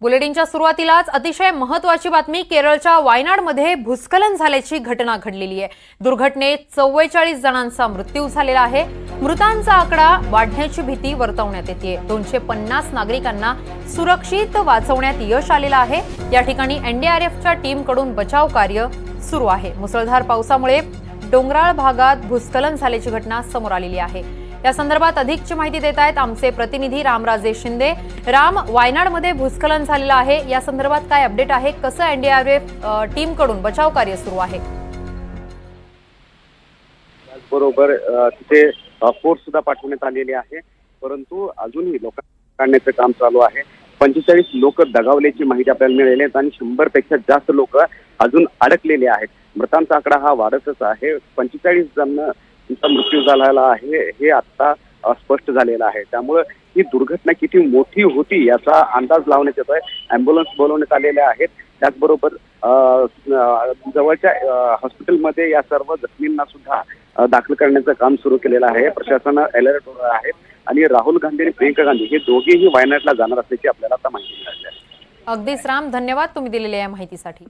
बुलेटिनच्या सुरुवातीलाच अतिशय महत्त्वाची बातमी। केरळच्या वायनाडमध्ये भूस्खलन झाल्याची घटना घडलेली आहे। दुर्घटनेत 44 जणांचा मृत्यू झालेला आहे। मृतांचा आकडा वाढण्याची भीती वर्तवण्यात येते। 250 नागरिकांना सुरक्षित वाचवण्यात यश आलेलं आहे। या ठिकाणी एनडीआरएफच्या टीमकडून बचाव कार्य सुरू आहे। मुसळधार पावसामुळे डोंगराळ भागात भूस्खलन झाल्याची घटना समोर आलेली आहे। या संदर्भात अधिकची माहिती देत आहेत आमचे प्रतिनिधी रामराजे शिंदे। राम, वायनाडमध्ये भूस्खलन झालेलं आहे, या संदर्भात काय अपडेट आहे? कसं एनडीआरएफ टीम कडून बचाव कार्य सुरू आहे? बरोबर, तिथे फोर्स सुद्धा पाठवण्यात आलेली आहे, परंतु अजूनही लोकांना काढण्याचं काम चालू आहे। 45 लोक दगावल्याची माहिती आपल्याला मिळाली आहे आणि 100 पेक्षा जास्त लोक अजून अडकलेले आहेत। मृतांचा आकडा हा वाढतच आहे। 45 जणांचा मृत्यू झालेला आहे हे आता स्पष्ट झालेलं आहे। त्यामुळे ही दुर्घटना किती मोठी होती याचा अंदाज लावण्यात येतोय। अँब्युलन्स बोलवण्यात आलेले आहेत, त्याचबरोबर जवळच्या हॉस्पिटलमध्ये या सर्व जखमींना सुद्धा दाखल करण्याचं काम सुरू केलेलं आहे। प्रशासनानं अलर्ट आहे आणि राहुल गांधी आणि प्रियंका गांधी हे दोघेही वायनाडला जाणार असल्याची आपल्याला आता माहिती मिळाली आहे। अगदीच राम, धन्यवाद तुम्ही दिलेल्या या माहितीसाठी।